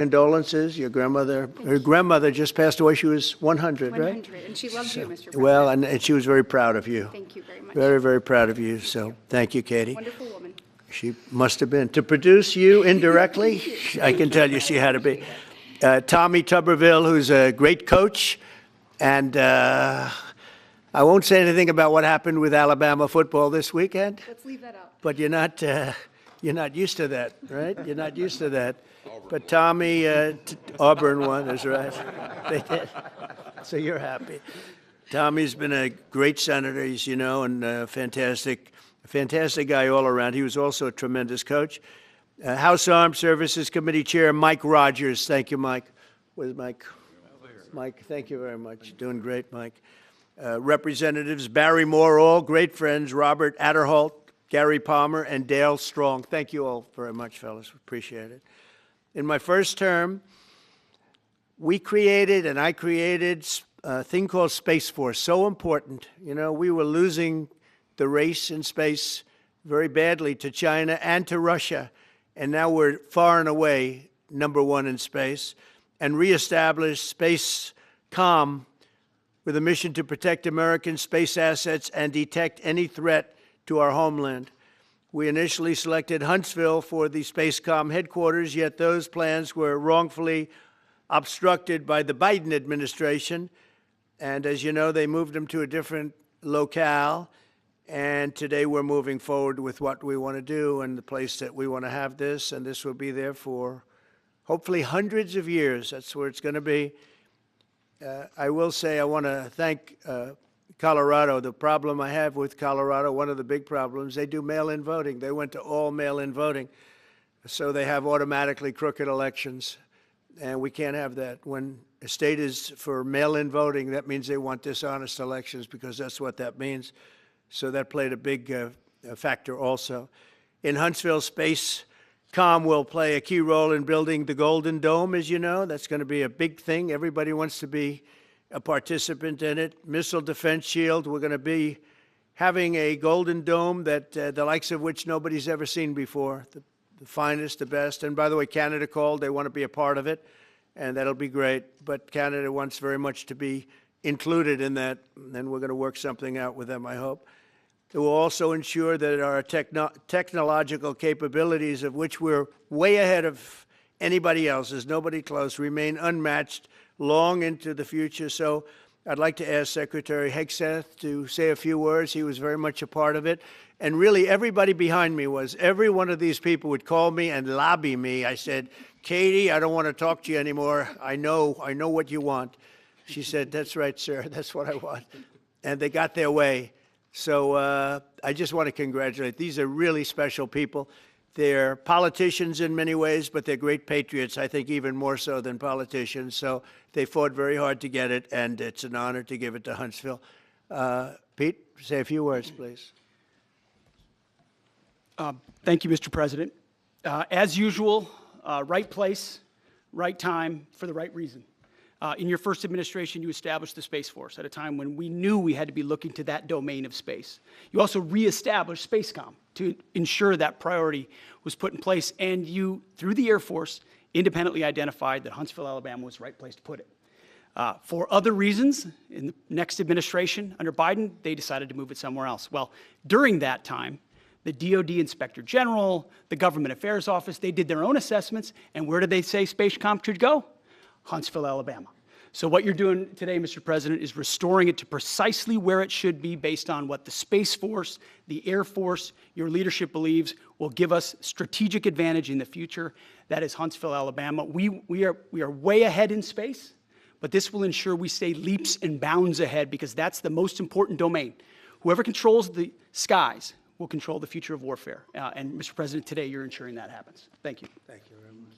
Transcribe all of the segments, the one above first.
condolences. Your grandmother, her grandmother just passed away. She was 100, right? 100, and she loved you, Mr. President. Well, and she was very proud of you. Thank you very much. Very, very proud of you. So thank you, Katie. Wonderful woman. She must have been. To produce you indirectly, I can tell you she had to be. Tommy Tuberville, who's a great coach. And I won't say anything about what happened with Alabama football this weekend. Let's leave that out. But you're not used to that, right? You're not used to that. But Tommy, Auburn won, that's right. They did. So you're happy. Tommy's been a great senator, as you know, and a fantastic guy all around. He was also a tremendous coach. House Armed Services Committee Chair Mike Rogers. Thank you, Mike. Where's Mike? Mike, thank you very much. Doing great, Mike. Representatives Barry Moore, all great friends, Robert Adderholt, Gary Palmer, and Dale Strong. Thank you all very much, fellas. Appreciate it. In my first term, I created a thing called Space Force, so important. You know, we were losing the race in space very badly to China and to Russia, and now we're far and away #1 in space, and reestablished Space Com with a mission to protect American space assets and detect any threat to our homeland. We initially selected Huntsville for the SpaceCom headquarters, yet those plans were wrongfully obstructed by the Biden administration. And as you know, they moved them to a different locale. And today we're moving forward with what we want to do and the place that we want to have this. And this will be there for hopefully hundreds of years. That's where it's going to be. I will say I want to thank Colorado. The problem I have with Colorado, one of the big problems, they do mail-in voting. They went to all mail-in voting. So they have automatically crooked elections. And we can't have that. When a state is for mail-in voting, that means they want dishonest elections, because that's what that means. So that played a big factor also. In Huntsville, SpaceCom will play a key role in building the Golden Dome, as you know. That's going to be a big thing. Everybody wants to be a participant in it. Missile Defense Shield, we're going to be having a Golden Dome that the likes of which nobody's ever seen before. The finest, the best. And by the way, Canada called. They want to be a part of it, and that'll be great. But Canada wants very much to be included in that, and we're going to work something out with them, I hope. It will also ensure that our technological capabilities, of which we're way ahead of anybody else, there's nobody close, remain unmatched long into the future. So I'd like to ask Secretary Hegsath to say a few words. He was very much a part of it. And really, everybody behind me was. Every one of these people would call me and lobby me. I said, Katie, I don't want to talk to you anymore. I know what you want. She said, that's right, sir. That's what I want. And they got their way. So I just want to congratulate. These are really special people. They're politicians in many ways, but they're great patriots, I think even more so than politicians. So they fought very hard to get it, and it's an honor to give it to Huntsville. Pete, say a few words, please. Thank you, Mr. President. As usual, right place, right time, for the right reason. In your first administration, you established the Space Force at a time when we knew we had to be looking to that domain of space. You also reestablished SpaceCom to ensure that priority was put in place, and you, through the Air Force, independently identified that Huntsville, Alabama was the right place to put it. For other reasons, in the next administration, under Biden, they decided to move it somewhere else. Well, during that time, the DoD Inspector General, the Government Affairs Office, they did their own assessments, and where did they say SpaceCom should go? Huntsville, Alabama. So what you're doing today, Mr. President, is restoring it to precisely where it should be based on what the Space Force, the Air Force, your leadership believes will give us strategic advantage in the future. That is Huntsville, Alabama. We are way ahead in space, but this will ensure we stay leaps and bounds ahead, because that's the most important domain. Whoever controls the skies will control the future of warfare. And Mr. President, today you're ensuring that happens. Thank you. Thank you very much.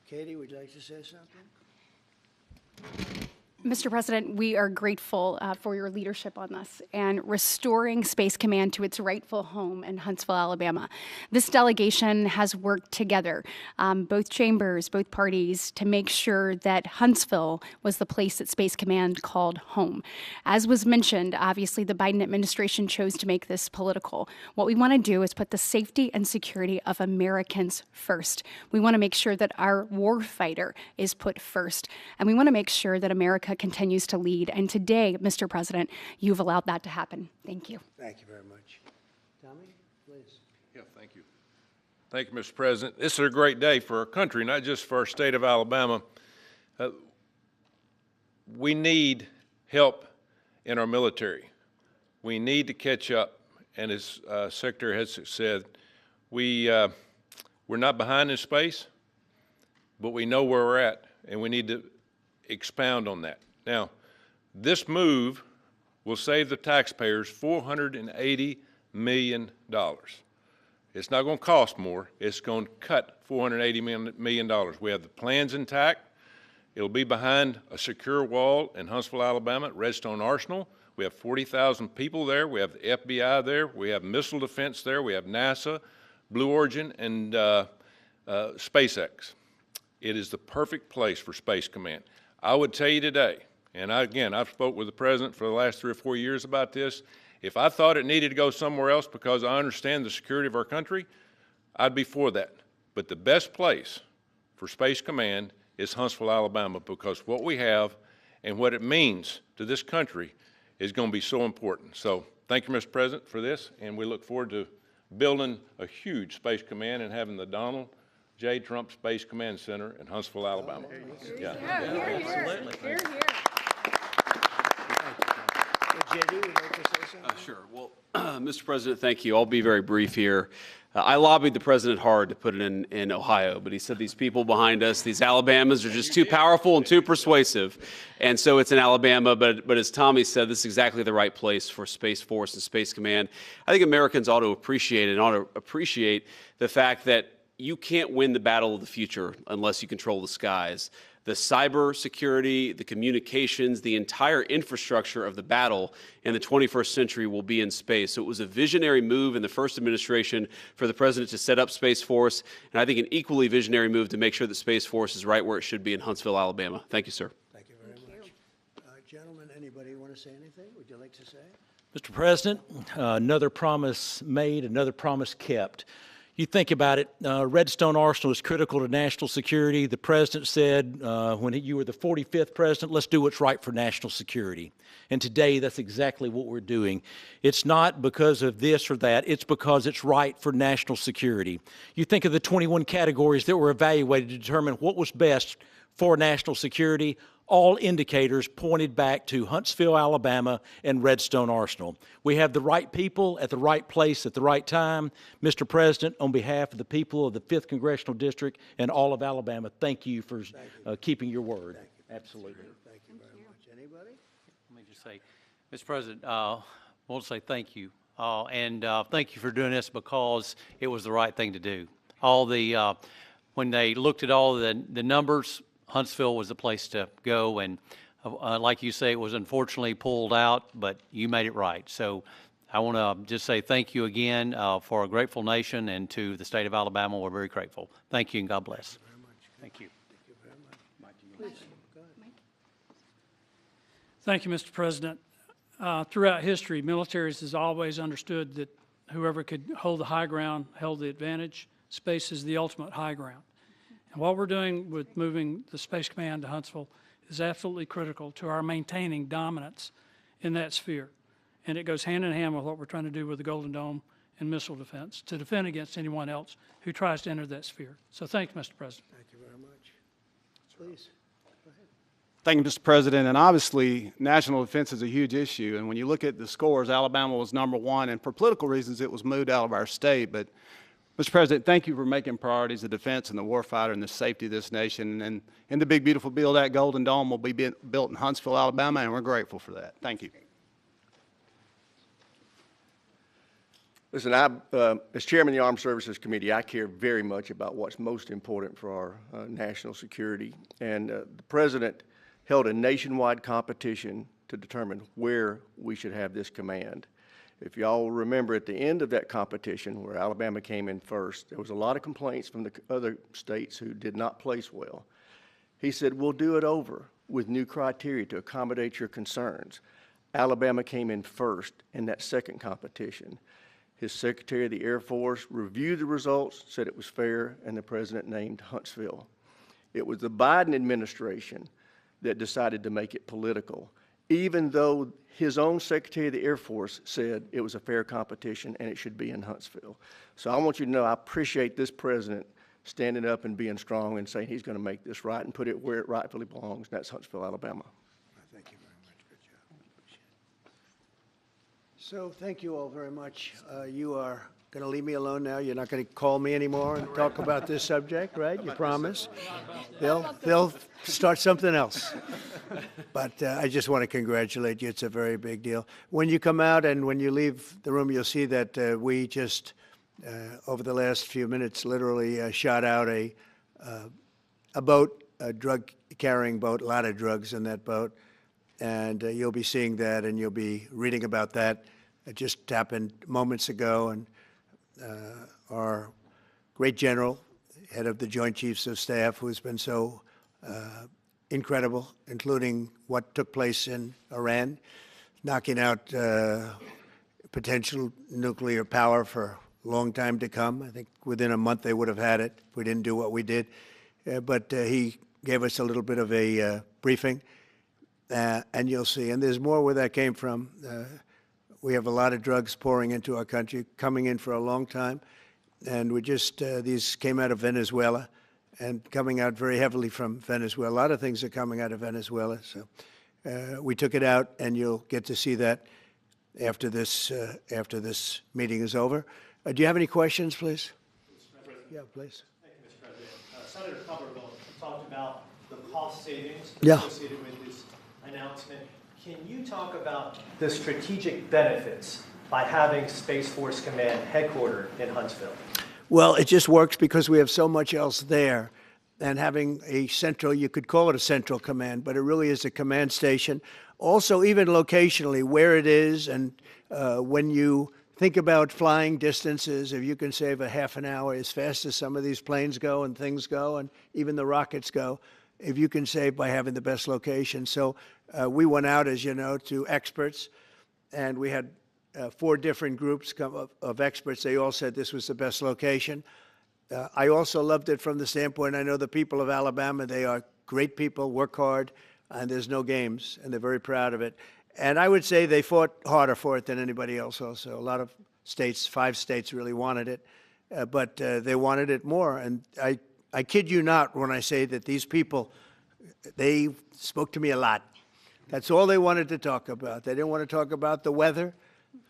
Katie, would you like to say something? Mr. President, we are grateful for your leadership on this and restoring Space Command to its rightful home in Huntsville, Alabama. This delegation has worked together, both chambers, both parties, to make sure that Huntsville was the place that Space Command called home. As was mentioned, obviously the Biden administration chose to make this political. What we want to do is put the safety and security of Americans first. We want to make sure that our warfighter is put first, and we want to make sure that America continues to lead. And today, Mr. President, you've allowed that to happen. Thank you. Thank you very much. Tommy, please. Yeah, thank you. Thank you, Mr. President. This is a great day for our country, not just for our state of Alabama. We need help in our military. We need to catch up. And as Secretary Hegsath said, we're not behind in space, but we know where we're at, and we need to expound on that. Now, this move will save the taxpayers $480 million. It's not going to cost more. It's going to cut $480 million. We have the plans intact. It'll be behind a secure wall in Huntsville, Alabama at Redstone Arsenal. We have 40,000 people there. We have the FBI there. We have missile defense there. We have NASA, Blue Origin, and SpaceX. It is the perfect place for Space Command. I would tell you today, and I've spoke with the President for the last 3 or 4 years about this. If I thought it needed to go somewhere else because I understand the security of our country, I'd be for that. But the best place for Space Command is Huntsville, Alabama, because what we have and what it means to this country is going to be so important. So thank you, Mr. President, for this, and we look forward to building a huge Space Command and having the Donald J. Trump Space Command Center in Huntsville, Alabama. Here, here. JD, would you like to say something? Sure. Well, Mr. President, thank you. I'll be very brief here. I lobbied the president hard to put it in Ohio, but he said these people behind us, these Alabamas, are just too powerful and too persuasive. And so it's in Alabama, but as Tommy said, this is exactly the right place for Space Force and Space Command. I think Americans ought to appreciate the fact that you can't win the battle of the future unless you control the skies. The cyber security, the communications, the entire infrastructure of the battle in the 21st century will be in space. So it was a visionary move in the first administration for the president to set up Space Force, and I think an equally visionary move to make sure that Space Force is right where it should be in Huntsville, Alabama. Thank you, sir. Thank you very much. Gentlemen, anybody want to say anything? Would you like to say? Mr. President, another promise made, another promise kept. You think about it, Redstone Arsenal is critical to national security. The president said when you were the 45th president, let's do what's right for national security. And today, that's exactly what we're doing. It's not because of this or that. It's because it's right for national security. You think of the 21 categories that were evaluated to determine what was best for national security. All indicators pointed back to Huntsville, Alabama, and Redstone Arsenal. We have the right people at the right place at the right time. Mr. President, on behalf of the people of the 5th Congressional District and all of Alabama, thank you for keeping your word. Thank you. Absolutely. Thank you very much. Anybody? Let me just say, Mr. President, I want to say thank you. And thank you for doing this because it was the right thing to do. When they looked at all the numbers, Huntsville was the place to go, and like you say, it was unfortunately pulled out, but you made it right. So I want to just say thank you again for a grateful nation, and to the state of Alabama, we're very grateful. Thank you, and God bless. Thank you very much. Thank you very much. Please, go ahead. Thank you, Mr. President. Throughout history, militaries has always understood that whoever could hold the high ground held the advantage. Space is the ultimate high ground. And what we're doing with moving the Space Command to Huntsville is absolutely critical to our maintaining dominance in that sphere. And it goes hand in hand with what we're trying to do with the Golden Dome and missile defense to defend against anyone else who tries to enter that sphere. So thank you, Mr. President. Thank you very much. Please, go ahead. Thank you, Mr. President. And obviously, national defense is a huge issue. And when you look at the scores, Alabama was #1. And for political reasons, it was moved out of our state. But Mr. President, thank you for making priorities the defense and the warfighter and the safety of this nation. And in the big, beautiful bill, that Golden Dome will be built in Huntsville, Alabama, and we're grateful for that. Thank you. Listen, as chairman of the Armed Services Committee, I care very much about what's most important for our national security. And the president held a nationwide competition to determine where we should have this command. If y'all remember, at the end of that competition, where Alabama came in first, there was a lot of complaints from the other states who did not place well. He said, we'll do it over with new criteria to accommodate your concerns. Alabama came in first in that second competition. His Secretary of the Air Force reviewed the results, said it was fair, and the President named Huntsville. It was the Biden administration that decided to make it political, even though his own Secretary of the Air Force said it was a fair competition and it should be in Huntsville. So I want you to know I appreciate this President standing up and being strong and saying he's going to make this right and put it where it rightfully belongs, and that's Huntsville, Alabama. Thank you very much. Good job. So thank you all very much. You are going to leave me alone now? You're not going to call me anymore and talk about this subject, right? You promise? They'll start something else. But I just want to congratulate you. It's a very big deal. When you come out and when you leave the room, you'll see that we just, over the last few minutes, literally shot out a boat, a drug-carrying boat, a lot of drugs in that boat. And you'll be seeing that and you'll be reading about that. It just happened moments ago, and our great general, head of the Joint Chiefs of Staff, who's been so incredible, including what took place in Iran, knocking out potential nuclear power for a long time to come. I think within a month they would have had it if we didn't do what we did. But he gave us a little bit of a briefing, and you'll see. And there's more where that came from. We have a lot of drugs pouring into our country, coming in for a long time. And we just, these came out of Venezuela and coming out very heavily from Venezuela. A lot of things are coming out of Venezuela. So we took it out, and you'll get to see that after this meeting is over. Do you have any questions, please? Yeah, please. Thank you, Mr. President. Senator Tuberville talked about the cost savings Yeah. associated with this announcement. Can you talk about the strategic benefits by having Space Force Command headquartered in Huntsville? Well, it just works because we have so much else there. And having a central, you could call it a central command, but it really is a command station. Also, even locationally, where it is, and when you think about flying distances, if you can save a half an hour as fast as some of these planes go and things go, and even the rockets go, if you can save by having the best location. So we went out, as you know, to experts, and we had 4 different groups of experts. They all said this was the best location. I also loved it from the standpoint, I know the people of Alabama, they are great people, work hard, and there's no games, and they're very proud of it. And I would say they fought harder for it than anybody else also. A lot of states, 5 states really wanted it, but they wanted it more. And I kid you not when I say that these people, they spoke to me a lot. That's all they wanted to talk about. They didn't want to talk about the weather.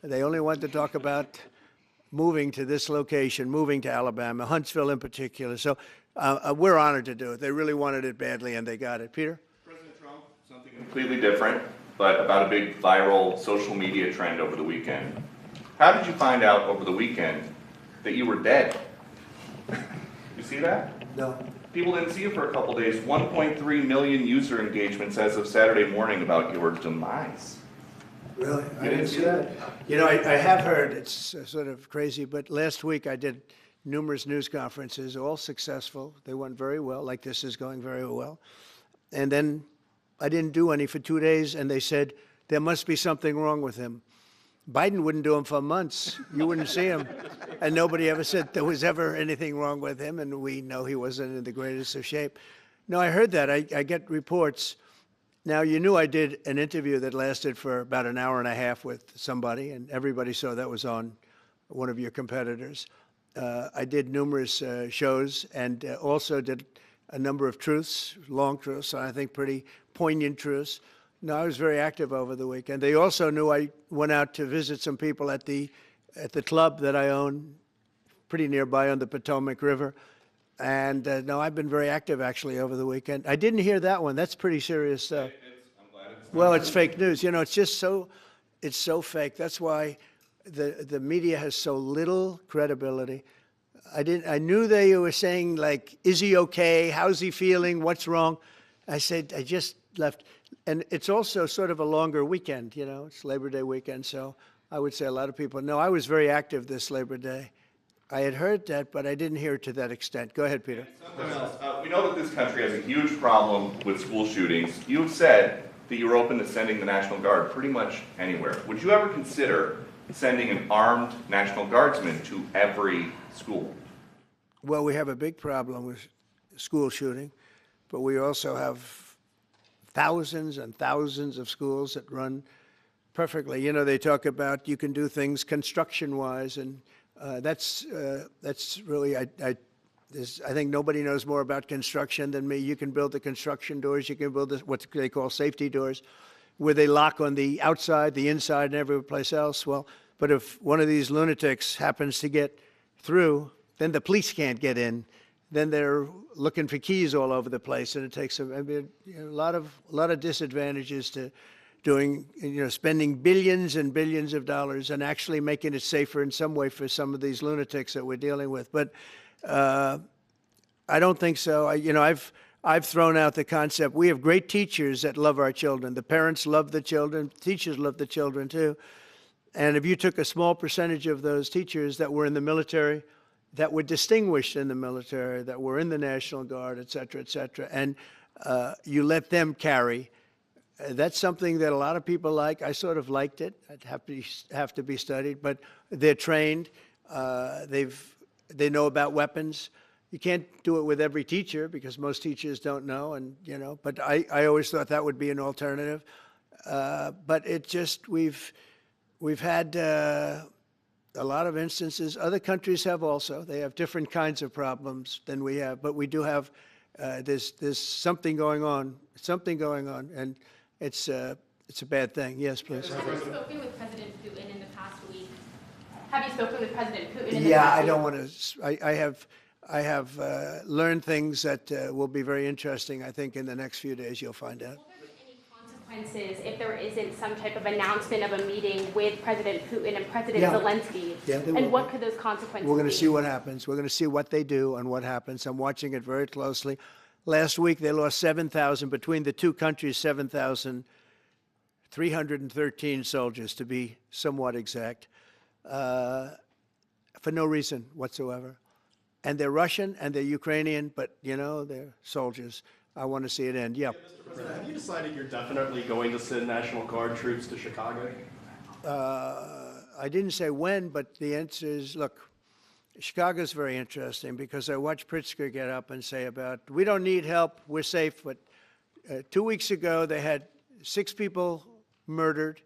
They only wanted to talk about moving to this location, moving to Alabama, Huntsville in particular. So we're honored to do it. They really wanted it badly, and they got it. Peter? President Trump, something completely different, but about a big viral social media trend over the weekend. How did you find out over the weekend that you were dead? You see that? No. People didn't see you for a couple days. 1.3 million user engagements as of Saturday morning about your demise. Really? I You didn't see that. You know, I have heard, it's sort of crazy, but last week I did numerous news conferences, all successful. They went very well, like this is going very well. And then I didn't do any for 2 days, and they said, there must be something wrong with him. Biden wouldn't do them for months. You wouldn't see him. And nobody ever said there was ever anything wrong with him, and we know he wasn't in the greatest of shape. No, I heard that. I get reports. Now, you knew I did an interview that lasted for about an hour and a half with somebody, and everybody saw that was on one of your competitors. I did numerous shows and also did a number of truths, long truths, and I think pretty poignant truths. No, I was very active over the weekend. They also knew I went out to visit some people at the club that I own, pretty nearby on the Potomac River. And no, I've been very active actually over the weekend. I didn't hear that one. That's pretty serious stuff. Well, it's fake news. You know, it's just it's so fake. That's why the media has so little credibility. I knew they were saying, like, is he okay? How's he feeling? What's wrong? I said, left. And it's also sort of a longer weekend, you know, it's Labor Day weekend, so I would say a lot of people know. I was very active this Labor Day. I had heard that, but I didn't hear it to that extent. Go ahead, Peter. Something else. We know that this country has a huge problem with school shootings. You've said that you're open to sending the National Guard pretty much anywhere. Would you ever consider sending an armed National Guardsman to every school? Well, we have a big problem with school shooting, but we also have thousands and thousands of schools that run perfectly. You know, they talk about you can do things construction-wise, and that's really, I think nobody knows more about construction than me. You can build the construction doors. You can build what they call safety doors, where they lock on the outside, the inside, and every place else. Well, but if one of these lunatics happens to get through, then the police can't get in. Then they're looking for keys all over the place, and it takes a lot of disadvantages to doing, you know, spending billions and billions of dollars and actually making it safer in some way for some of these lunatics that we're dealing with. But I don't think so. I've thrown out the concept. We have great teachers that love our children. The parents love the children. Teachers love the children too. And if you took a small percentage of those teachers that were in the military, that were distinguished in the military, that were in the National Guard, et cetera, and you let them carry, that's something that a lot of people like. I sort of liked it. It'd have to be studied, but they're trained. They know about weapons. You can't do it with every teacher because most teachers don't know, and you know. But I always thought that would be an alternative. But it just we've had a lot of instances. Other countries have also. They have different kinds of problems than we have, but we do have. There's something going on. And it's a bad thing. Yes, please. Have you spoken with President Putin in the past week? Have you spoken with President Putin in the past week? Yeah, I don't want to. I have learned things that will be very interesting. I think in the next few days you'll find out. Will there be any consequences if there isn't some type of announcement of a meeting with President Putin and President Zelensky? Yeah, there and will what be. could those consequences be? We're going to see what happens. We're going to see what they do and what happens. I'm watching it very closely. Last week they lost 7,000 between the two countries. 7,313 soldiers, to be somewhat exact, for no reason whatsoever. And they're Russian and they're Ukrainian, but, you know, they're soldiers. I want to see it end. Yeah. Mr. President, have you decided you're definitely going to send National Guard troops to Chicago? I didn't say when, but the answer is, look, Chicago's very interesting because I watched Pritzker get up and say about, we don't need help, we're safe. But 2 weeks ago, they had 6 people murdered,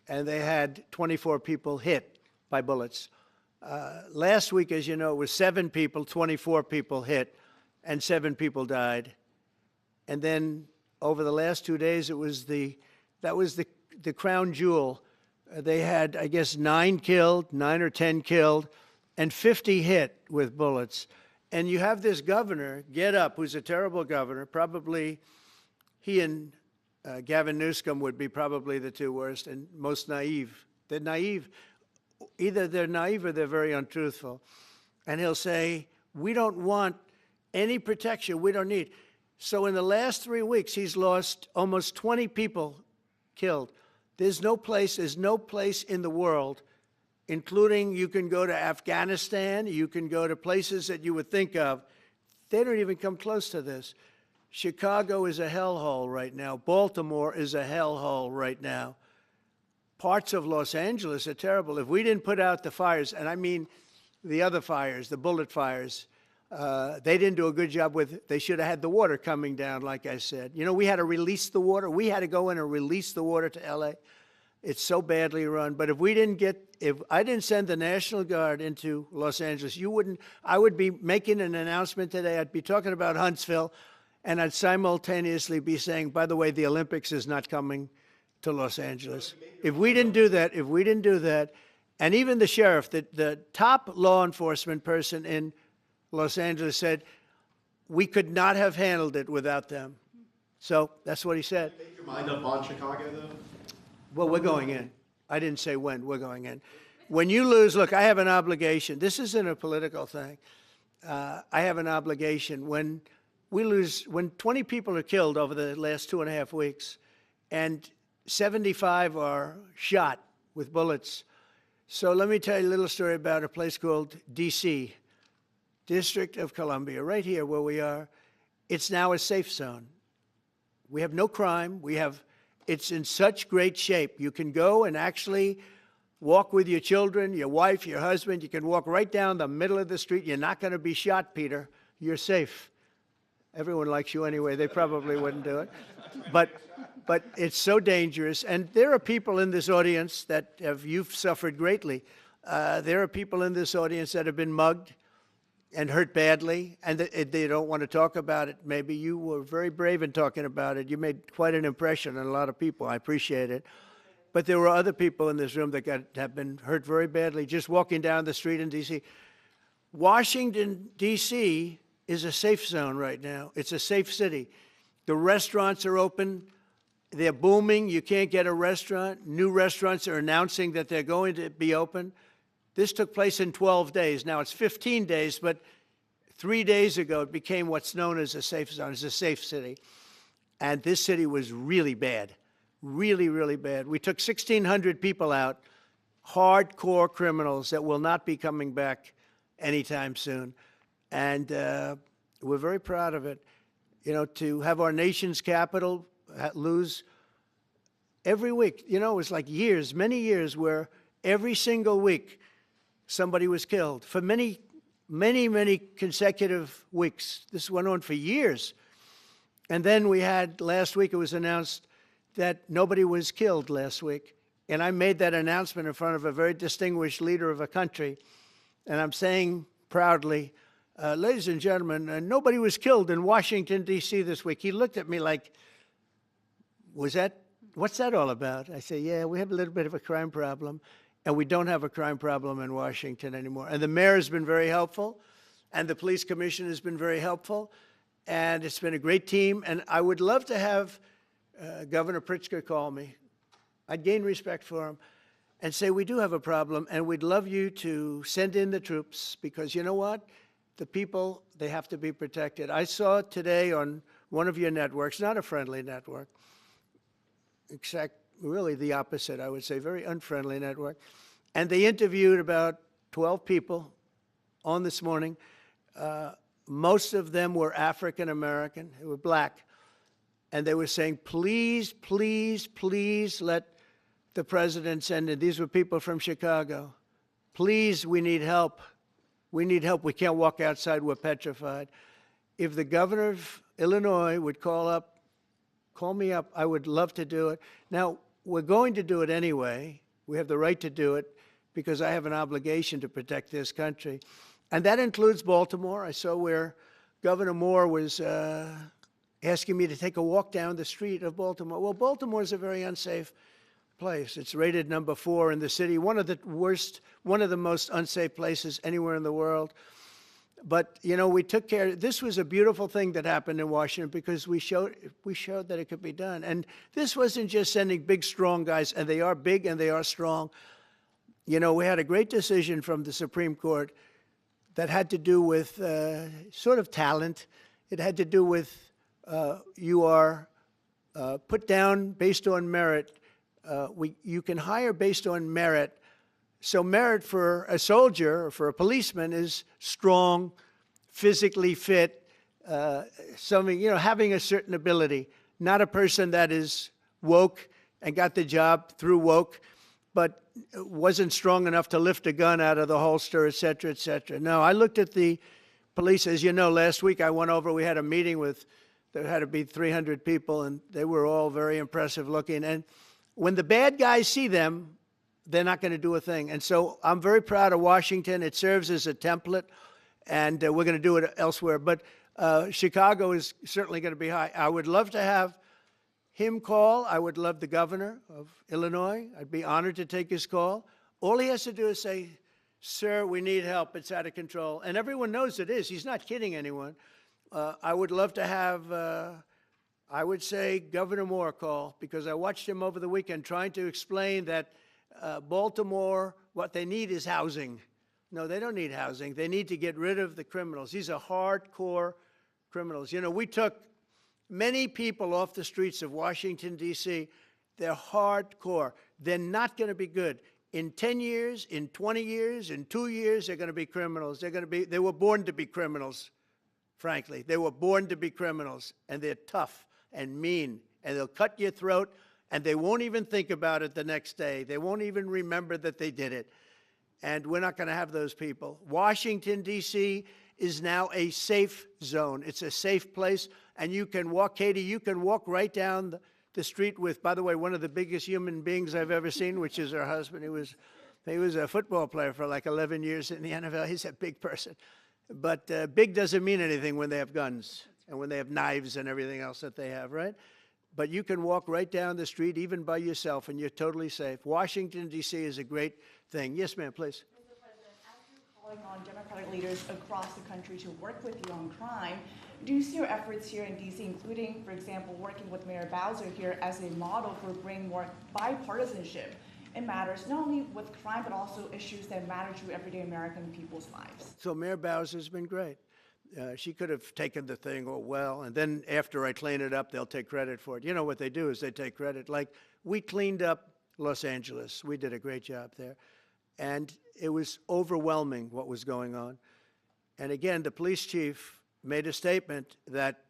and they had 24 people hit by bullets. Last week, as you know, it was 7 people, 24 people hit, and 7 people died. And then over the last 2 days, that was the crown jewel. They had, I guess, 9 or 10 killed, and 50 hit with bullets. And you have this governor get up, who's a terrible governor. Probably he and Gavin Newsom would be probably the 2 worst and most naive. They're naive. Either they're naive or they're very untruthful. And he'll say, we don't want any protection. We don't need. So in the last 3 weeks, he's lost almost 20 people killed. There's no place in the world, including you can go to Afghanistan, you can go to places that you would think of. They don't even come close to this. Chicago is a hellhole right now. Baltimore is a hellhole right now. Parts of Los Angeles are terrible. If we didn't put out the fires, and I mean the other fires, the bullet fires, they didn't do a good job with, they should have had the water coming down, like I said. You know, we had to release the water. We had to go in and release the water to L.A. It's so badly run. But if I didn't send the National Guard into Los Angeles, I would be making an announcement today. I'd be talking about Huntsville, and I'd simultaneously be saying, by the way, the Olympics is not coming to Los Angeles. If we didn't do that, and even the sheriff, the top law enforcement person in Los Angeles said, we could not have handled it without them. So that's what he said. Did you make your mind up on Chicago, though? Well, we're going in. I didn't say when. We're going in. When you lose, look, I have an obligation. This isn't a political thing. I have an obligation. When when 20 people are killed over the last 2.5 weeks, and 75 are shot with bullets. So let me tell you a little story about a place called D.C., District of Columbia, right here where we are. It's now a safe zone. We have no crime. It's in such great shape. You can go and actually walk with your children, your wife, your husband. You can walk right down the middle of the street. You're not going to be shot, Peter. You're safe. Everyone likes you anyway. They probably wouldn't do it. But it's so dangerous. And there are people in this audience that you've suffered greatly. There are people in this audience that have been mugged and hurt badly, and they don't want to talk about it. Maybe you were very brave in talking about it. You made quite an impression on a lot of people. I appreciate it. But there were other people in this room that have been hurt very badly just walking down the street in D.C. Washington, D.C. is a safe zone right now. It's a safe city. The restaurants are open. They're booming. You can't get a restaurant. New restaurants are announcing that they're going to be open. This took place in 12 days. Now it's 15 days, but 3 days ago it became what's known as a safe zone. It's a safe city. And this city was really bad, really, really bad. We took 1,600 people out, hardcore criminals that will not be coming back anytime soon. And we're very proud of it. You know, to have our nation's capital lose every week, you know, it was like years, many years, where every single week somebody was killed for many, many, many consecutive weeks. This went on for years. And then we had, last week it was announced that nobody was killed last week. And I made that announcement in front of a very distinguished leader of a country. And I'm saying proudly, ladies and gentlemen, nobody was killed in Washington, D.C. this week. He looked at me like, what's that all about? I say, yeah, we have a little bit of a crime problem. And we don't have a crime problem in Washington anymore. And the mayor has been very helpful, and the police commission has been very helpful, and it's been a great team. And I would love to have Governor Pritzker call me. I'd gain respect for him and say, we do have a problem, and we'd love you to send in the troops, because you know what? The people, they have to be protected. I saw today on one of your networks, not a friendly network, except really the opposite, I would say, very unfriendly network. And they interviewed about 12 people on this morning. Most of them were African American, they were black. And they were saying, please, please, please let the president send in. These were people from Chicago. Please, we need help. We need help. We can't walk outside. We're petrified. If the governor of Illinois would call me up, I would love to do it. Now, we're going to do it anyway. We have the right to do it because I have an obligation to protect this country. And that includes Baltimore. I saw where Governor Moore was asking me to take a walk down the street of Baltimore. Well, Baltimore is a very unsafe place. It's rated number 4 in the city, one of the most unsafe places anywhere in the world. But, you know, we took care. This was a beautiful thing that happened in Washington because we showed that it could be done. And this wasn't just sending big, strong guys, and they are big and they are strong. You know, we had a great decision from the Supreme Court that had to do with sort of talent. It had to do with you are put down based on merit. You can hire based on merit. So merit for a soldier or for a policeman is strong, physically fit, having a certain ability, not a person that is woke and got the job through woke, but wasn't strong enough to lift a gun out of the holster, et cetera, et cetera. No, I looked at the police. As you know, last week I went over, we had a meeting there had to be 300 people, and they were all very impressive looking. And when the bad guys see them, they're not going to do a thing. And so I'm very proud of Washington. It serves as a template, and we're going to do it elsewhere. But Chicago is certainly going to be high. I would love to have him call. I would love the governor of Illinois. I'd be honored to take his call. All he has to do is say, sir, we need help. It's out of control. And everyone knows it is. He's not kidding anyone. I would love to have, I would say, Governor Moore call, because I watched him over the weekend trying to explain that Baltimore, what they need is housing. No, they don't need housing. They need to get rid of the criminals. These are hardcore criminals. You know, we took many people off the streets of Washington, D.C. They're hardcore. They're not going to be good. In 10 years, in 20 years, in 2 years, they're going to be criminals. They were born to be criminals, frankly. They were born to be criminals, and they're tough and mean, and they'll cut your throat, and they won't even think about it the next day. They won't even remember that they did it. And we're not going to have those people. Washington, D.C. is now a safe zone. It's a safe place, and you can walk, Katie, you can walk right down the street with, by the way, one of the biggest human beings I've ever seen, which is her husband. He was a football player for like 11 years in the NFL. He's a big person. But big doesn't mean anything when they have guns and when they have knives and everything else that they have, right? But you can walk right down the street, even by yourself, and you're totally safe. Washington, D.C. is a great thing. Yes, ma'am, please. Mr. President, as you're calling on Democratic leaders across the country to work with you on crime, do you see your efforts here in D.C., including, for example, working with Mayor Bowser here as a model for bringing more bipartisanship in matters not only with crime, but also issues that matter to everyday American people's lives? So Mayor Bowser's been great. She could have taken the thing, oh, well, and then after I clean it up, they'll take credit for it. You know what they do is they take credit. Like, we cleaned up Los Angeles. We did a great job there. And it was overwhelming what was going on. And again, the police chief made a statement that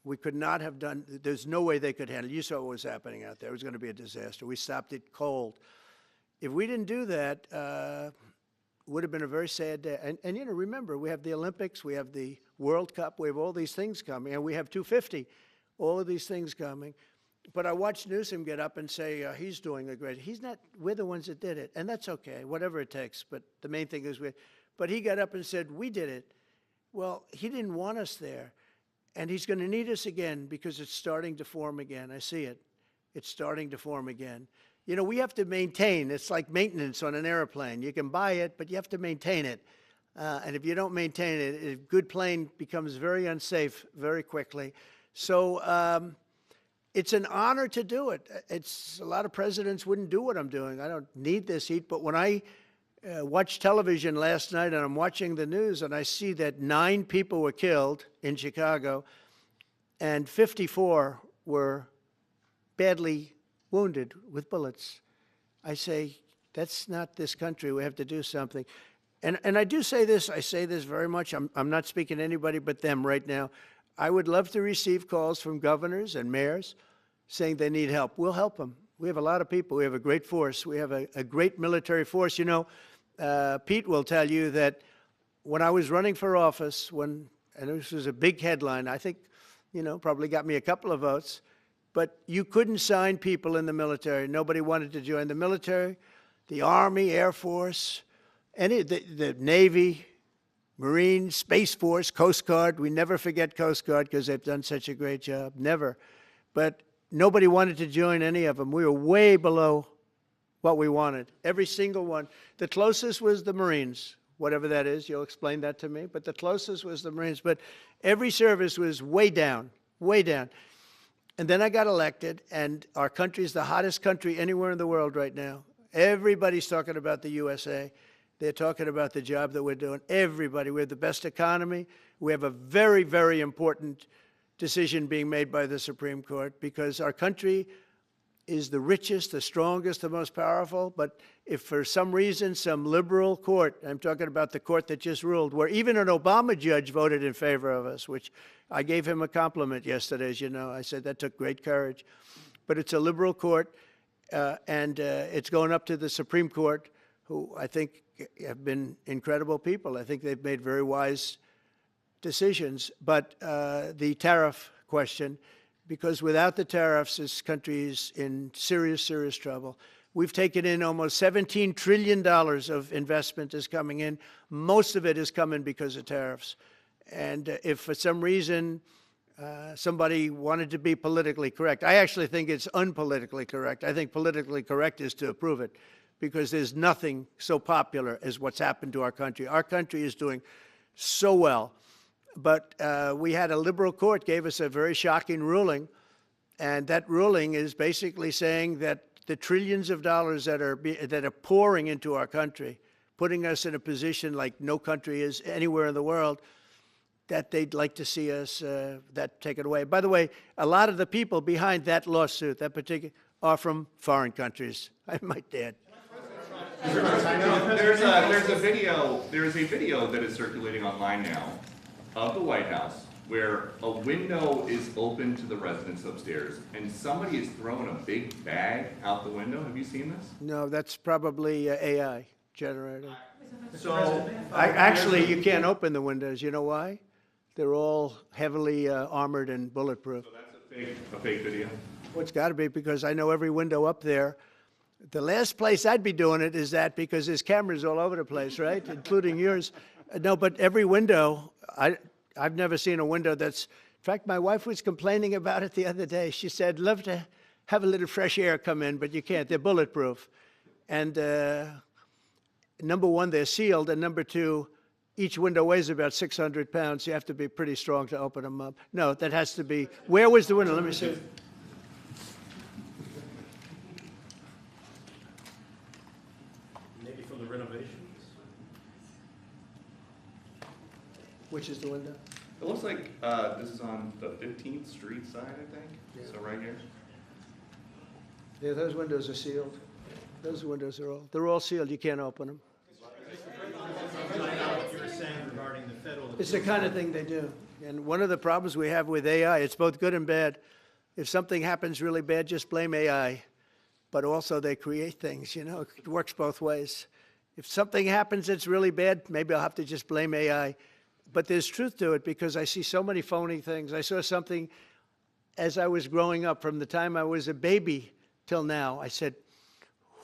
we could not have done, there's no way they could handle it. You saw what was happening out there. It was going to be a disaster. We stopped it cold. If we didn't do that, would have been a very sad day. And you know, remember, we have the Olympics, we have the World Cup, we have all these things coming, and we have 250, all of these things coming. But I watched Newsom get up and say he's doing a great, he's not, we're the ones that did it, and that's okay, whatever it takes, but the main thing is but he got up and said, we did it. Well, he didn't want us there, and he's going to need us again because it's starting to form again. I see it. It's starting to form again. You know, we have to maintain. It's like maintenance on an airplane. You can buy it, but you have to maintain it. And if you don't maintain it, a good plane becomes very unsafe very quickly. So it's an honor to do it. A lot of presidents wouldn't do what I'm doing. I don't need this heat, but when I watched television last night and I'm watching the news and I see that 9 people were killed in Chicago and 54 were badly wounded with bullets, I say, that's not this country. We have to do something. And I do say this, I say this very much. I'm not speaking to anybody but them right now. I would love to receive calls from governors and mayors saying they need help. We'll help them. We have a lot of people. We have a great force. We have a great military force. You know, Pete will tell you that when I was running for office, and this was a big headline, I think, you know, probably got me a couple of votes, but you couldn't sign people in the military. Nobody wanted to join the military, the Army, Air Force, the Navy, Marines, Space Force, Coast Guard. We never forget Coast Guard because they've done such a great job. Never. But nobody wanted to join any of them. We were way below what we wanted. Every single one. The closest was the Marines, whatever that is. You'll explain that to me. But the closest was the Marines. But every service was way down, way down. And then I got elected, and our country is the hottest country anywhere in the world right now. Everybody's talking about the USA. They're talking about the job that we're doing. Everybody. We have the best economy. We have a very, very important decision being made by the Supreme Court because our country is the richest, the strongest, the most powerful. But if for some reason some liberal court, I'm talking about the court that just ruled, where even an Obama judge voted in favor of us, which I gave him a compliment yesterday, as you know. I said that took great courage. But it's a liberal court, and it's going up to the Supreme Court, who I think have been incredible people. I think they've made very wise decisions. But the tariff question, because without the tariffs, this country is in serious, serious trouble. We've taken in almost $17 trillion of investment is coming in. Most of it is coming because of tariffs. And if for some reason somebody wanted to be politically correct, I actually think it's unpolitically correct. I think politically correct is to approve it, because there's nothing so popular as what's happened to our country. Our country is doing so well. But we had a liberal court gave us a very shocking ruling, and that ruling is basically saying that the trillions of dollars that are pouring into our country, putting us in a position like no country is anywhere in the world, that they'd like to see us that taken away. By the way, a lot of the people behind that lawsuit, that particular, are from foreign countries, I might add. There's a video that is circulating online now of the White House where a window is open to the residents upstairs and somebody is throwing a big bag out the window. Have you seen this? No, that's probably AI generated. So Actually, you can't open the windows. You know why? They're all heavily armored and bulletproof. So that's a fake video. Well, it's got to be, because I know every window up there. The last place I'd be doing it is that, because there's cameras all over the place, right? Including yours. No, but every window, I've never seen a window that's, in fact, my wife was complaining about it the other day. She said, love to have a little fresh air come in, but you can't. They're bulletproof. And number one, they're sealed. And number two, each window weighs about 600 pounds. You have to be pretty strong to open them up. No, that has to be, where was the window? Let me see. Maybe from the renovations? Which is the window? It looks like this is on the 15th Street side, I think. Yeah. So right here. Yeah, those windows are sealed. Those windows are they're all sealed. You can't open them. What you were saying regarding the federal. It's the kind of thing they do. And one of the problems we have with AI, it's both good and bad. If something happens really bad, just blame AI. But also they create things, you know, it works both ways. If something happens that's really bad, maybe I'll have to just blame AI. But there's truth to it, because I see so many phony things. I saw something as I was growing up, from the time I was a baby till now. I said,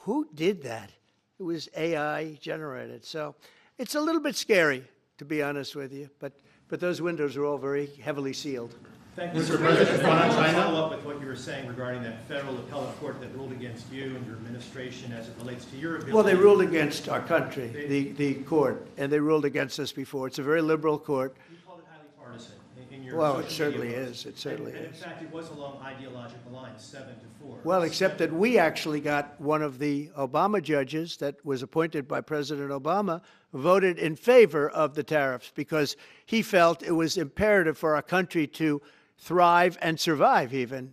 who did that? It was AI generated. So it's a little bit scary, to be honest with you. But those windows are all very heavily sealed. Thank you, Mr. President. I want to follow up with what you were saying regarding that federal appellate court that ruled against you and your administration as it relates to your ability. Well, they ruled against our country, the court, and they ruled against us before. It's a very liberal court. You called it highly partisan in your Well, social it certainly media posts. is. It certainly and is. in fact, it was along ideological lines, 7-4. Well, except that we actually got one of the Obama judges that was appointed by President Obama voted in favor of the tariffs, because he felt it was imperative for our country to thrive and survive even.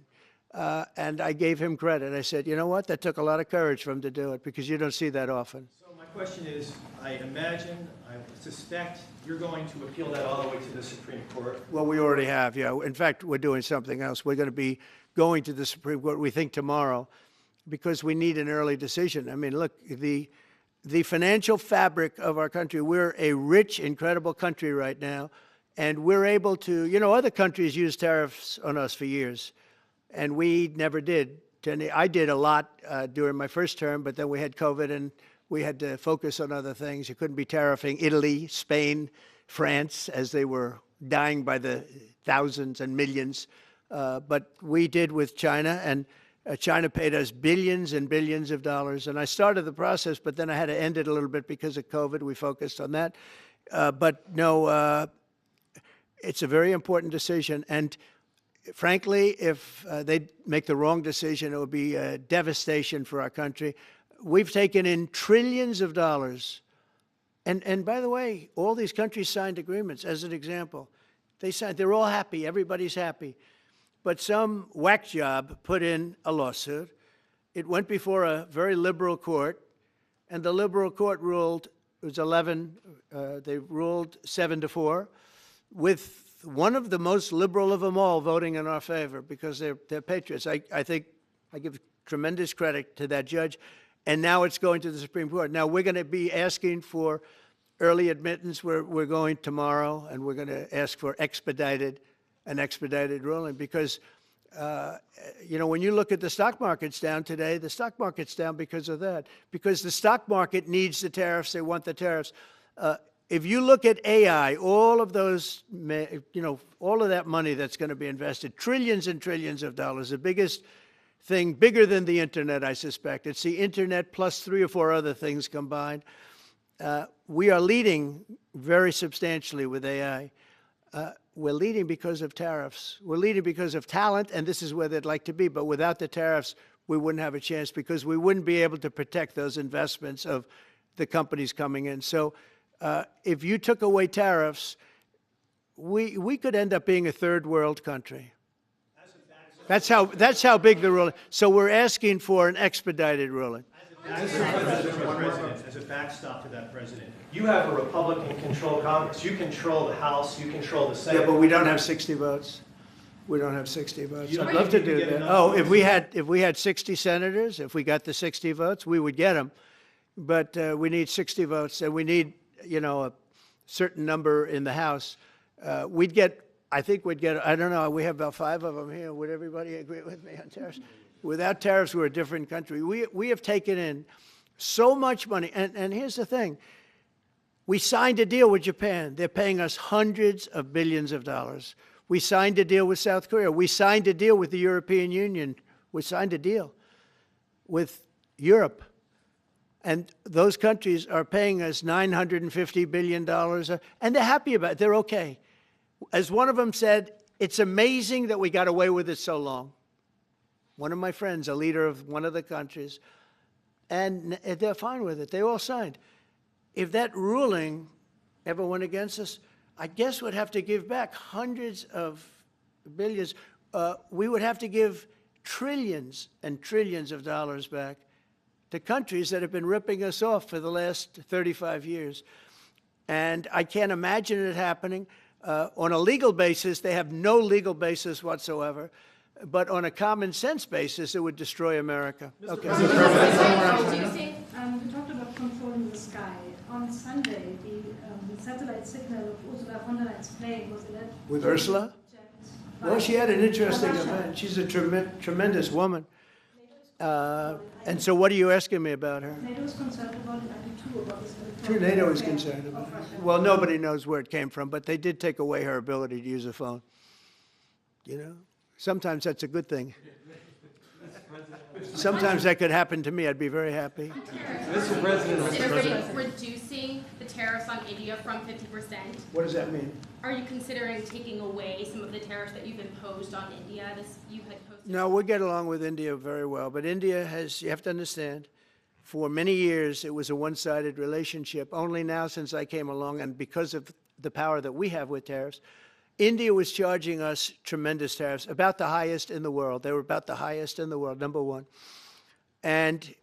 And I gave him credit. I said, you know what? That took a lot of courage for him to do it, because you don't see that often. So my question is, I suspect you're going to appeal that all the way to the Supreme Court. Well, we already have, yeah. In fact, we're doing something else. We're going to be going to the Supreme Court, we think, tomorrow, because we need an early decision. I mean, look, the financial fabric of our country, we're a rich, incredible country right now, and we're able to, you know, other countries use tariffs on us for years, and we never did. I did a lot during my first term, but then we had COVID, and we had to focus on other things. You couldn't be tariffing Italy, Spain, France, as they were dying by the thousands and millions. But we did with China, and China paid us billions and billions of dollars. And I started the process, but then I had to end it a little bit because of COVID. We focused on that. But no, it's a very important decision. And frankly, if they make the wrong decision, it would be a devastation for our country. We've taken in trillions of dollars. And by the way, all these countries signed agreements, as an example. They're all happy. Everybody's happy. But some whack job put in a lawsuit. It went before a very liberal court, and the liberal court ruled, it was 11, they ruled 7-4, with one of the most liberal of them all voting in our favor, because they're patriots. I think I give tremendous credit to that judge. And now it's going to the Supreme Court. Now we're going to be asking for early admittance. We're going tomorrow, and we're going to ask for an expedited ruling, because, you know, when you look at the stock market's down today, the stock market's down because of that, because the stock market needs the tariffs. They want the tariffs. If you look at AI, all of those, you know, all of that money that's going to be invested, trillions and trillions of dollars, the biggest thing, bigger than the internet, I suspect. It's the internet plus 3 or 4 other things combined. We are leading very substantially with AI. We're leading because of tariffs. We're leading because of talent, and this is where they'd like to be. But without the tariffs, we wouldn't have a chance, because we wouldn't be able to protect those investments of the companies coming in. So if you took away tariffs, we could end up being a third world country. That's how big the ruling. So we're asking for an expedited ruling. As a backstop to that, President, you have a Republican-controlled Congress. You control the House. You control the Senate. Yeah, but we don't have 60 votes. We don't have 60 votes. You I'd don't love to think you do could get that. enough Oh, if we had 60 senators, if we got the 60 votes, we would get them. But we need 60 votes, and we need, a certain number in the House. I think we'd get, I don't know, we have about 5 of them here. Would everybody agree with me on tariffs? Without tariffs, we're a different country. We have taken in so much money. And here's the thing. We signed a deal with Japan. They're paying us hundreds of billions of dollars. We signed a deal with South Korea. We signed a deal with the European Union. We signed a deal with Europe. And those countries are paying us $950 billion, and they're happy about it. They're okay. As one of them said, it's amazing that we got away with it so long. One of my friends, a leader of one of the countries, and they're fine with it. They all signed. If that ruling ever went against us, I guess we'd have to give back hundreds of billions. We would have to give trillions and trillions of dollars back to countries that have been ripping us off for the last 35 years. And I can't imagine it happening. On a legal basis, they have no legal basis whatsoever. But on a common sense basis, it would destroy America. Okay. You talked about controlling the sky. On Sunday, the satellite signal of Ursula von der Leyen's plane was alleged. With Ursula? Well, she had an interesting event. She's a tremendous woman. And so what are you asking me about her? NATO is concerned about it, I do too, about this. True, NATO is concerned about it. Well, nobody knows where it came from, but they did take away her ability to use a phone. Sometimes that's a good thing. Sometimes that could happen to me. I'd be very happy. Mr. President, reducing the tariffs on India from 50%. What does that mean? Are you considering taking away some of the tariffs that you've imposed on India? No, we get along with India very well. But India has, you have to understand, for many years it was a one-sided relationship. Only now since I came along, and because of the power that we have with tariffs, India was charging us tremendous tariffs, about the highest in the world. They were about the highest in the world, number one. And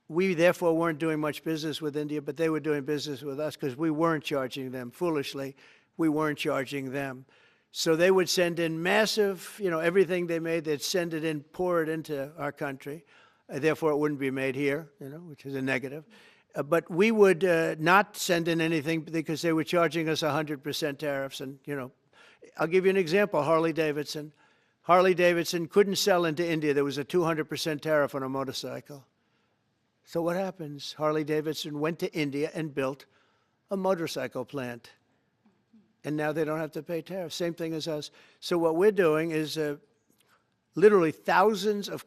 we therefore weren't doing much business with India, but they were doing business with us because we weren't charging them. Foolishly, we weren't charging them. So they would send in massive, everything they made, they'd send it in, pour it into our country. Therefore, it wouldn't be made here, which is a negative. But we would not send in anything because they were charging us 100% tariffs. And, I'll give you an example, Harley-Davidson. Harley-Davidson couldn't sell into India. There was a 200% tariff on a motorcycle. So what happens? Harley-Davidson went to India and built a motorcycle plant. And now they don't have to pay tariffs. Same thing as us. So what we're doing is literally thousands of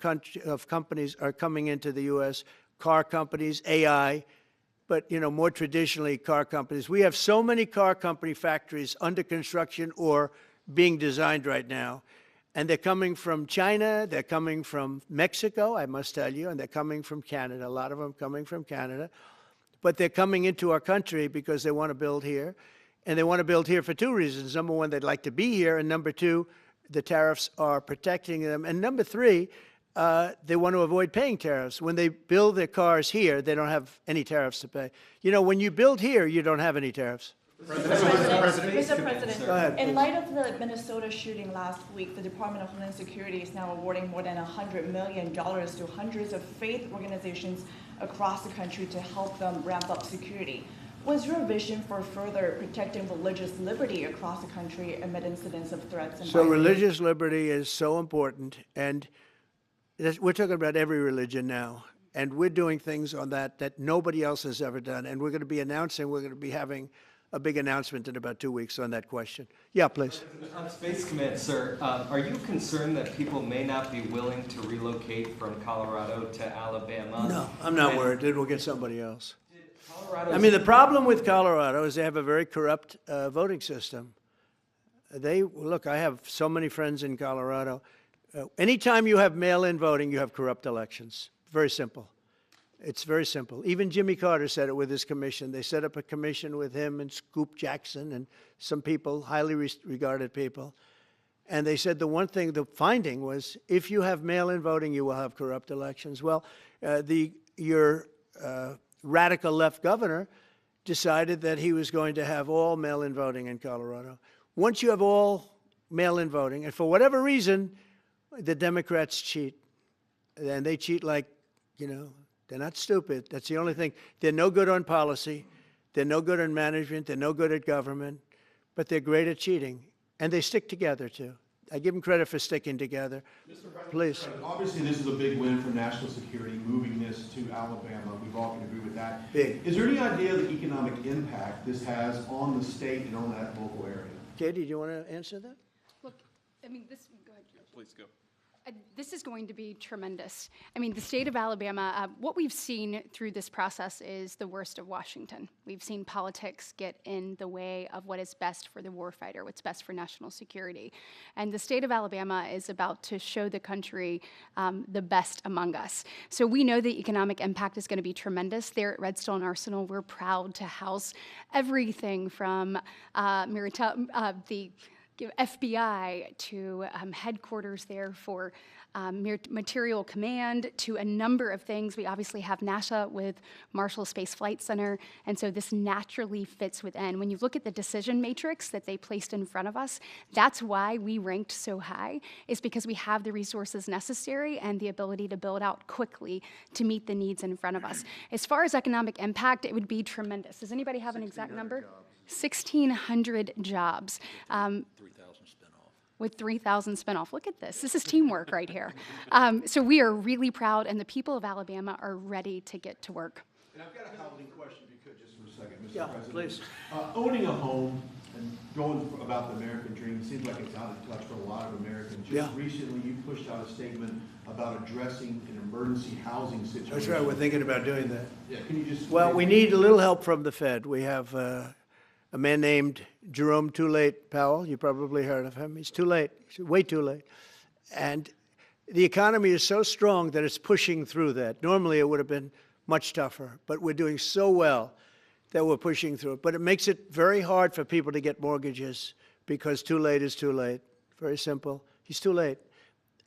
companies are coming into the U.S., car companies, AI, but, more traditionally, car companies. We have so many car company factories under construction or being designed right now. And they're coming from China, they're coming from Mexico, I must tell you, and they're coming from Canada, a lot of them coming from Canada. But they're coming into our country because they want to build here. And they want to build here for two reasons. Number one, they'd like to be here. And number two, the tariffs are protecting them. And number three, they want to avoid paying tariffs. When they build their cars here, they don't have any tariffs to pay. When you build here, you don't have any tariffs. Mr. President, Go ahead, in light of the Minnesota shooting last week, the Department of Homeland Security is now awarding more than $100 million to hundreds of faith organizations across the country to help them ramp up security. What's your vision for further protecting religious liberty across the country amid incidents of threats and violence? Religious liberty is so important, and we're talking about every religion now, and we're doing things on that nobody else has ever done, and we're going to be having a big announcement in about 2 weeks on that question. Yeah, please. On Space Command, sir, are you concerned that people may not be willing to relocate from Colorado to Alabama? No, I'm not worried. It will get somebody else. The problem with Colorado is they have a very corrupt voting system. Look, I have so many friends in Colorado. Anytime you have mail-in voting, you have corrupt elections. Very simple. It's very simple. Even Jimmy Carter said it with his commission. They set up a commission with him and Scoop Jackson and some people, highly regarded people. And they said the one thing, the finding was, if you have mail-in voting, you will have corrupt elections. Well, your radical left governor decided that he was going to have all mail-in voting in Colorado. Once you have all mail-in voting, and for whatever reason, the Democrats cheat. And they cheat like, you know, they're not stupid. That's the only thing. They're no good on policy. They're no good on management. They're no good at government. But they're great at cheating. And they stick together, too. I give them credit for sticking together. Please. Obviously, this is a big win for national security, moving this to Alabama. We've all can agree with that. Big. Is there any idea of the economic impact this has on the state and on that local area? Katie, do you want to answer that? Look, I mean, this, go ahead, George. Please go. This is going to be tremendous. I mean, the state of Alabama, what we've seen through this process is the worst of Washington. We've seen politics get in the way of what is best for the warfighter, what's best for national security. And the state of Alabama is about to show the country the best among us. So we know the economic impact is going to be tremendous. There at Redstone Arsenal, we're proud to house everything from the FBI to headquarters there for material command to a number of things. We obviously have NASA with Marshall Space Flight Center, and so this naturally fits within. When you look at the decision matrix that they placed in front of us, that's why we ranked so high, is because we have the resources necessary and the ability to build out quickly to meet the needs in front of us. As far as economic impact, it would be tremendous. Does anybody have an exact number? 1,600 jobs. 3,000 spinoff. With 3,000 spinoff. Look at this. This is teamwork right here. So we are really proud, and the people of Alabama are ready to get to work. And I've got a housing question, if you could, just for a second, Mr. Yeah, President. please. Owning a home and going about the American dream seems like it's out of touch for a lot of Americans. Just recently, you pushed out a statement about addressing an emergency housing situation. That's right. We're thinking about doing that. Yeah, can you just... Well, we need a little help from the Fed. We have a man named Jerome Too Late Powell. You probably heard of him. He's too late. He's way too late. And the economy is so strong that it's pushing through that. Normally, it would have been much tougher. But we're doing so well that we're pushing through it. But it makes it very hard for people to get mortgages because too late is too late. Very simple. He's too late.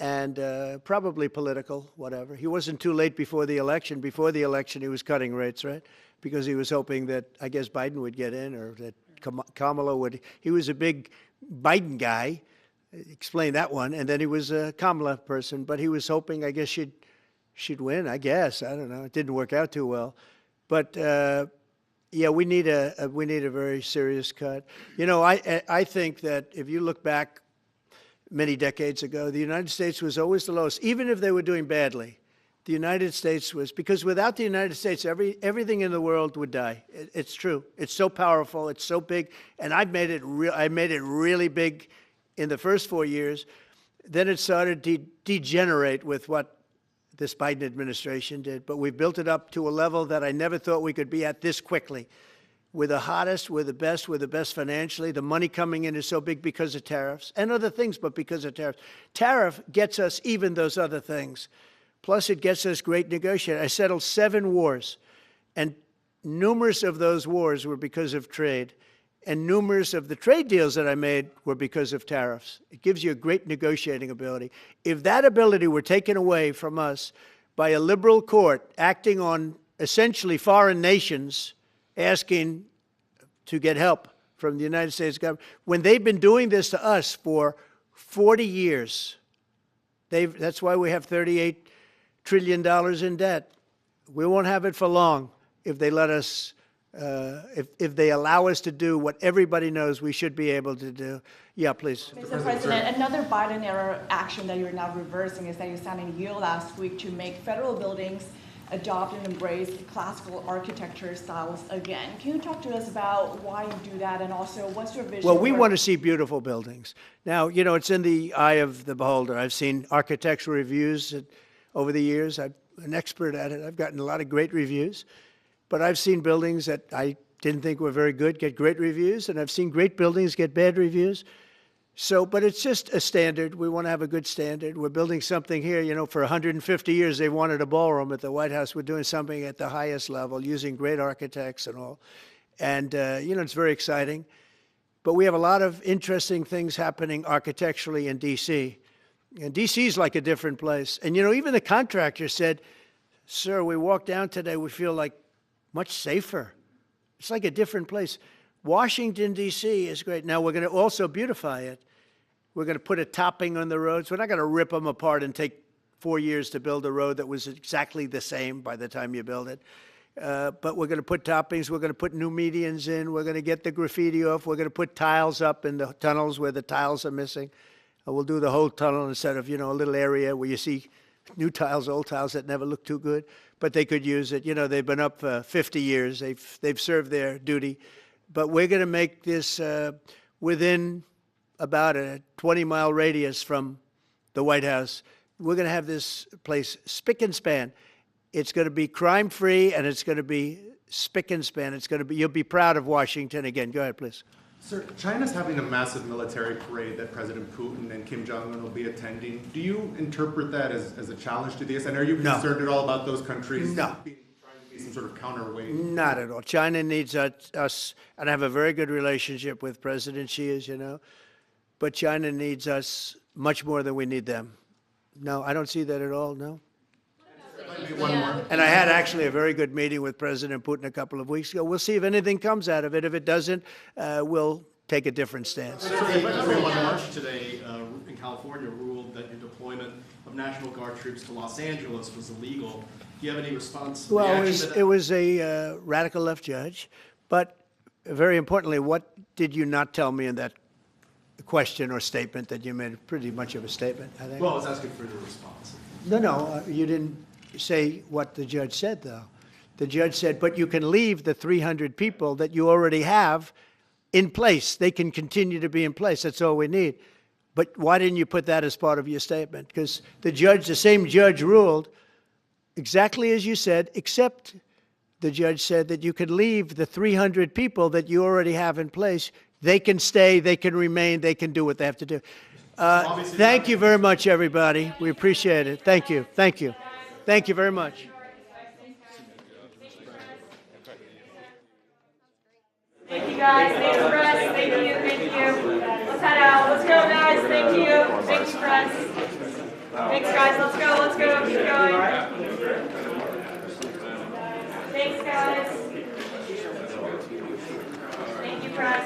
And probably political, whatever. He wasn't too late before the election. Before the election, he was cutting rates, right? Because he was hoping that, I guess, Biden would get in or that Kamala would. He was a big Biden guy. Explain that one. And then he was a Kamala person. But he was hoping, I guess, she'd win, I guess. I don't know. It didn't work out too well. But, yeah, we need a very serious cut. You know, I think that if you look back many decades ago, the United States was always the lowest, even if they were doing badly. The United States was, because without the United States, everything in the world would die. It's true. It's so powerful. It's so big. And I made it really big in the first 4 years. Then it started to degenerate with what this Biden administration did. But we built it up to a level that I never thought we could be at this quickly. We're the hottest, we're the best financially. The money coming in is so big because of tariffs and other things, but because of tariffs. Tariff gets us even those other things. Plus, it gets us great negotiating. I settled 7 wars, and numerous of those wars were because of trade, and numerous of the trade deals that I made were because of tariffs. It gives you a great negotiating ability. If that ability were taken away from us by a liberal court acting on essentially foreign nations asking to get help from the United States government, when they've been doing this to us for 40 years, that's why we have $38 trillion in debt. We won't have it for long if they let us, if they allow us to do what everybody knows we should be able to do. Yeah, please. Mr. President, another Biden-era action that you're now reversing is that you signed a deal last week to make federal buildings adopt and embrace classical architecture styles again. Can you talk to us about why you do that, and also what's your vision? Well, we want to see beautiful buildings. Now, you know, it's in the eye of the beholder. I've seen architectural reviews over the years. I'm an expert at it. I've gotten a lot of great reviews. But I've seen buildings that I didn't think were very good get great reviews, and I've seen great buildings get bad reviews. So, but it's just a standard. We want to have a good standard. We're building something here, you know, for 150 years they wanted a ballroom at the White House. We're doing something at the highest level using great architects and all. And, you know, it's very exciting. But we have a lot of interesting things happening architecturally in D.C. And D.C. is like a different place. And, you know, even the contractor said, sir, we walked down today, we feel like much safer. It's like a different place. Washington, D.C. is great. Now, we're going to also beautify it. We're going to put a topping on the roads. We're not going to rip them apart and take 4 years to build a road that was exactly the same by the time you build it. But we're going to put toppings. We're going to put new medians in. We're going to get the graffiti off. We're going to put tiles up in the tunnels where the tiles are missing. We'll do the whole tunnel instead of, you know, a little area where you see new tiles, old tiles that never look too good, but they could use it. You know, they've been up for 50 years. They've served their duty. But we're going to make this within about a 20-mile radius from the White House. We're going to have this place spick and span. It's going to be crime-free, and it's going to be spick and span. It's going to be, you'll be proud of Washington again. Go ahead, please. Sir, China's having a massive military parade that President Putin and Kim Jong-un will be attending. Do you interpret that as a challenge to this? And are you concerned at all about those countries trying to be some sort of counterweight? Not at all. China needs us, and I have a very good relationship with President Xi, as you know, but China needs us much more than we need them. No, I don't see that at all, no. And I had actually a very good meeting with President Putin a couple of weeks ago. We'll see if anything comes out of it. If it doesn't, we'll take a different stance. Everyone March today in California ruled that your deployment of National Guard troops to Los Angeles was illegal. Do you have any response? Well, it was a radical left judge. But very importantly, what did you not tell me in that question or statement that you made? Pretty much of a statement, I think. Well, I was asking for your response. No, you didn't say what the judge said, though. The judge said, but you can leave the 300 people that you already have in place. They can continue to be in place. That's all we need. But why didn't you put that as part of your statement? Because the same judge ruled exactly as you said, except the judge said that you could leave the 300 people that you already have in place. They can stay, they can remain, they can do what they have to do. Thank you very much, everybody. We appreciate it. Thank you. Thank you. Thank you very much. Thank you, guys. Thanks, press. Thank you. Thank you. Let's head out. Let's go, guys. Thank you. Thank you, press. Thanks, guys. Let's go. Let's go. Keep going. Thanks, guys. Thank you, press.